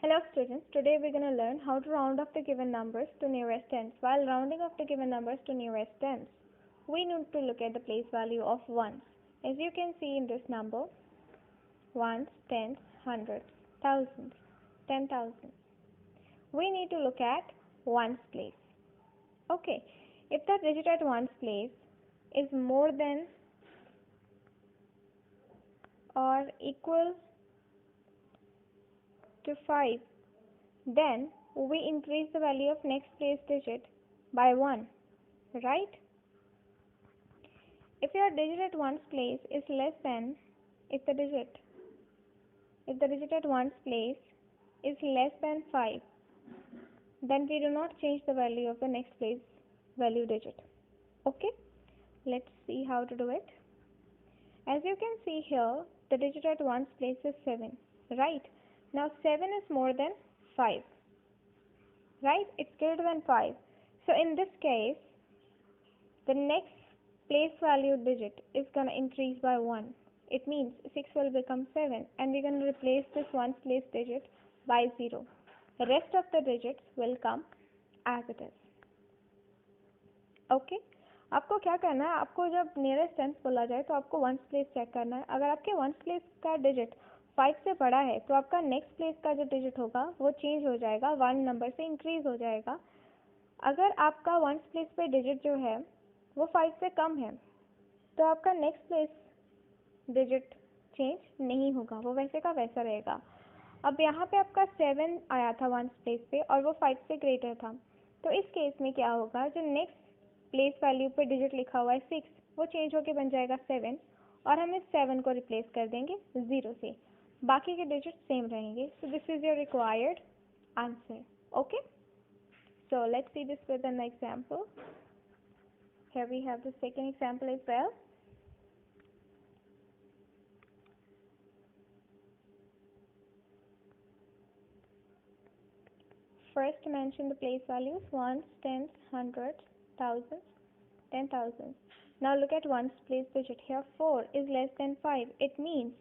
Hello students, today we're going to learn how to round off the given numbers to nearest tens. While rounding off the given numbers to nearest tens, we need to look at the place value of ones. As you can see in this number, ones, tens, hundreds, thousands, 10,000. We need to look at ones place. Okay, if the digit at ones place is more than or equal to 5, then we increase the value of next place digit by 1, right? If your digit at ones place is less than, if the digit at ones place is less than 5, then we do not change the value of the next place value digit. Okay, let's see how to do it. As you can see here, the digit at ones place is 7, right? Now 7 is more than 5, right? It's greater than 5. So in this case, the next place value digit is going to increase by 1. It means 6 will become 7, and we're going to replace this ones place digit by 0. The rest of the digits will come as it is. Okay? आपको क्या करना है, आपको जब nearest tense बोला जाए तो आपको वंस प्लेस चेक करना है. अगर आपके वंस प्लेस का डिजिट 5 से बड़ा है तो आपका नेक्स्ट प्लेस का जो डिजिट होगा वो चेंज हो जाएगा, 1 नंबर से इंक्रीज हो जाएगा. अगर आपका वंस प्लेस पे डिजिट जो है वो 5 से कम है तो आपका नेक्स्ट प्लेस डिजिट चेंज नहीं होगा, वो वैसे का वैसा रहेगा. अब यहाँ पे आपका 7 आया था वंस प्लेस पे और वो 5 से ग्रेटर था, तो इस केस में क्या होगा, जो नेक्स्ट प्लेस वैल्यू पे डिजिट लिखा हुआ है 6, वो चेंज होके बन जाएगा 7 और हम इस 7 को रिप्लेस कर देंगे 0 से. बाकी के डिजिट सेम रहेंगे. So this is your required answer. Okay, so let's see this with an example. Here we have the second example as well. First mention the place values ones, tens, hundreds, thousands, 10,000. Now look at ones place digit. Here 4 is less than 5. It means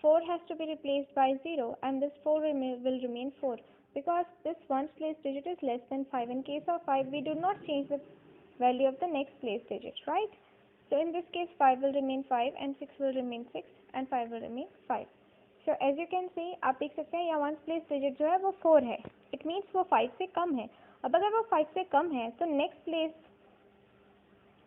4 has to be replaced by 0 and this 4 will remain 4 because this ones place digit is less than 5. In case of 5, we do not change the value of the next place digit, right? So in this case 5 will remain 5 and 6 will remain 6 and 5 will remain 5. So as you can see, आप देख सकते हैं यहाँ ones place digit जो है वो 4 है. It means वो 5 से कम है. अब अगर वो 5 से कम है तो नेक्स्ट प्लेस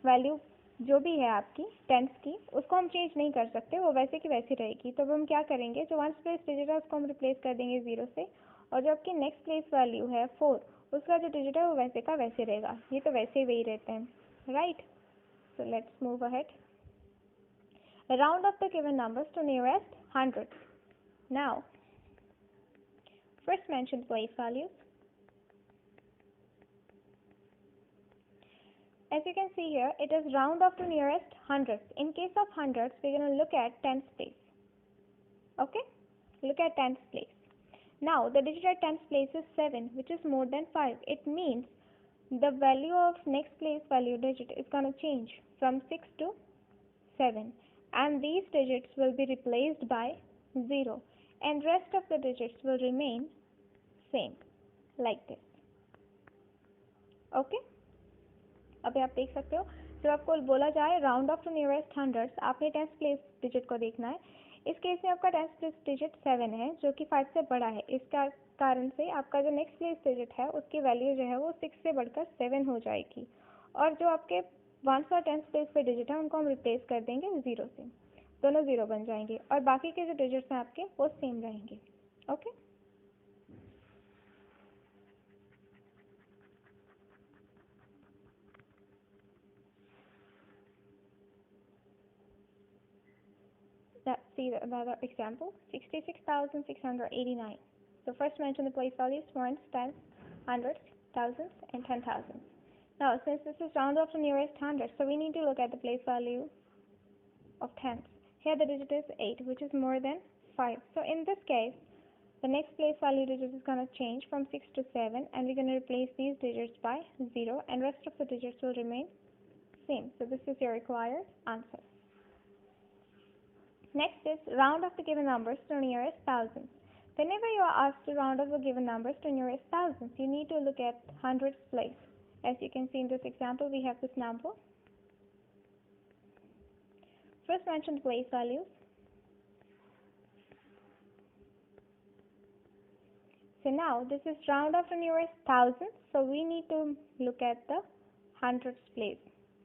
वैल्यू जो भी है आपकी टेंस की, उसको हम चेंज नहीं कर सकते, वो वैसे की वैसी रहेगी. तो अब हम क्या करेंगे, जो वंस प्लेस डिजिट है उसको हम रिप्लेस कर देंगे 0 से, और जो आपकी नेक्स्ट प्लेस वैल्यू है 4, उसका जो डिजिट है वो वैसे का वैसे रहेगा. ये तो वैसे वही रहते हैं, right? So let's move ahead. Round off the given numbers to nearest hundreds. Now, first mention place values. As you can see here, it is round off to nearest hundreds. In case of hundreds, we're going to look at tens place. Okay? Look at tens place. Now, the digit at tens place is 7, which is more than 5. It means the value of next place value digit is going to change from 6 to 7. And these digits will be replaced by 0. And rest of the digits will remain same like this. Okay? अभी आप देख सकते हो, जब आपको बोला जाए round off to nearest hundreds, आपने टेंस प्लेस डिजिट को देखना है. इस केस में आपका टेंस प्लेस डिजिट 7 है जो कि 5 से बड़ा है. इसका कारण से आपका जो नेक्स्ट प्लेस डिजिट है उसकी वैल्यू जो है वो 6 से बढ़कर 7 हो जाएगी, और जो आपके वंस और टेंस प्लेस पे डिजिट है उनको हम रिप्लेस कर देंगे 0 से. दोनों 0 बन जाएंगे और बाकी के जो डिजिट्स हैं आपके वो सेम रहेंगे. Okay, let's see another example. 66,689. So first mention the place values ones, tens, hundreds, thousands, and 10,000. Now since this is round off to nearest hundred, so we need to look at the place value of tens. Here the digit is 8, which is more than 5. So in this case, the next place value digit is going to change from 6 to 7, and we're going to replace these digits by 0, and rest of the digits will remain same. So this is your required answer. Next is round off the given numbers to nearest thousands. Whenever you are asked to round off the given numbers to nearest thousands, you need to look at hundreds place. As you can see in this example, we have this number. First mention the place values. So now this is round off to nearest thousands, so we need to look at the hundreds place.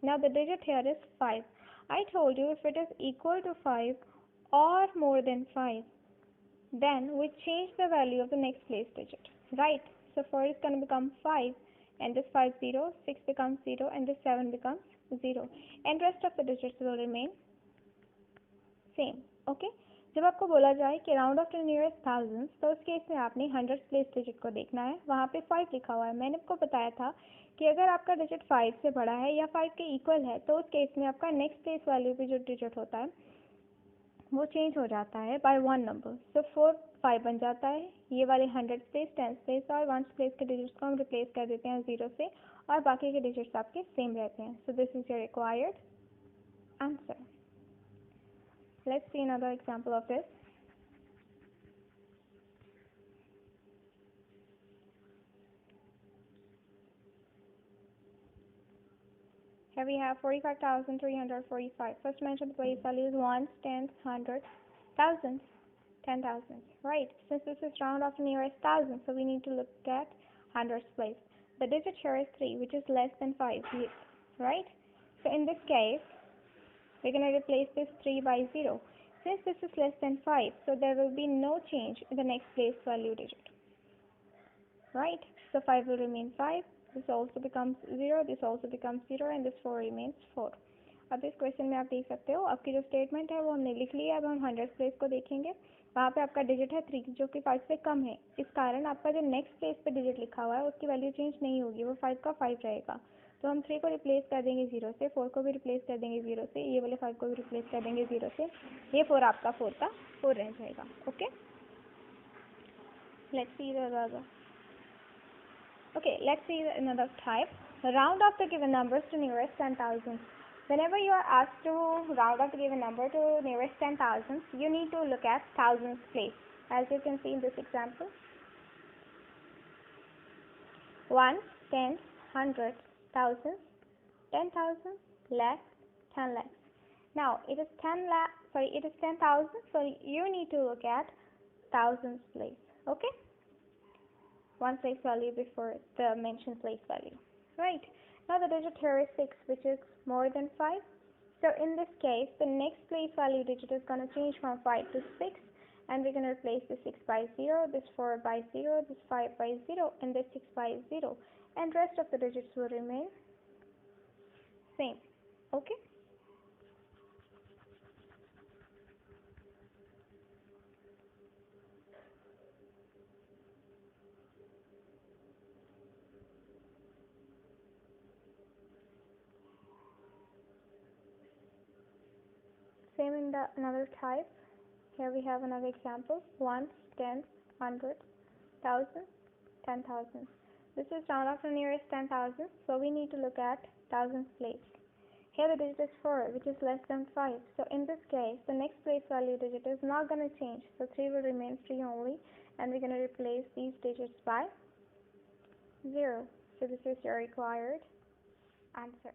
Now the digit here is 5. I told you if it is equal to 5 or more than 5, then we change the value of the next place digit, right? So 4 is going to become 5, and this 5 0, 6 becomes 0, and this 7 becomes 0, and rest of the digits will remain same. Okay, जब आपको बोला जाए कि round off to nearest thousands, तो उस case में आपने hundred place digit को देखना है. वहाँ पे 5 लिखा हुआ है. मैंने आपको बताया था कि अगर आपका डिजिट 5 से बड़ा है या 5 के इक्वल है, तो उस केस में आपका नेक्स्ट प्लेस वैल्यू पे जो डिजिट होता है वो चेंज हो जाता है बाय 1 नंबर. सो 4 5 बन जाता है. ये वाले 100 प्लेस, 10 प्लेस और 1 प्लेस के डिजिट्स को हम रिप्लेस कर देते हैं 0 से, और बाकी के डिजिट्स आपके सेम रहते हैं. So this is your required answer. Let's see another example of this. Here we have 45,345. First mention the place values ones, tens, hundreds, thousands, 10,000. Right. Since this is round off to nearest thousand, so we need to look at hundreds place. The digit here is 3, which is less than 5. Right. So in this case, we're going to replace this 3 by 0. Since this is less than 5, so there will be no change in the next place value digit. Right? So 5 will remain 5. This also becomes 0. This also becomes 0. And this 4 remains 4. अब इस question में आप देख सकते हो, आपकी जो statement है वो हमने लिख ली है. अब हम 100 प्लेस को देखेंगे. वहाँ पे आपका डिजिट है 3, जो कि 5 से कम है. इस कारण आपका जो नेक्स्ट प्लेस पे डिजिट लिखा हुआ है उसकी वैल्यू चेंज नहीं होगी. वो 5 का 5 रहेगा. तो हम 3 को रिप्लेस कर देंगे 0 से, 4 को भी रिप्लेस कर देंगे 0 से, ये वाले 5 को भी रिप्लेस कर देंगे 0 से. ये 4 आपका 4 का 4 रह जाएगा. Okay, let's see the other. Okay, let's see another type. Round off the given numbers to nearest 10,000. Whenever you are asked to round off the given number to nearest 10,000, you need to look at thousands place. As you can see in this example, ones, tens, hundreds, thousands, 10,000, lakhs, 10 lakhs. Now it is 10,000. So you need to look at thousands place. Okay. One place value before the mentioned place value. Right. Now the digit here is 6, which is more than 5. So in this case, the next place value digit is going to change from 5 to 6. And we're going to replace this 6 by 0, this 4 by 0, this 5 by 0, and this 6 by 0. And rest of the digits will remain same. Okay. Same in the another type. Here we have another example. Ones, tens, hundreds, thousands, 10,000. This is round off to nearest 10,000, so we need to look at thousands place. Here the digit is 4, which is less than 5. So in this case, the next place value digit is not going to change. So 3 will remain 3 only, and we're going to replace these digits by 0. So this is your required answer.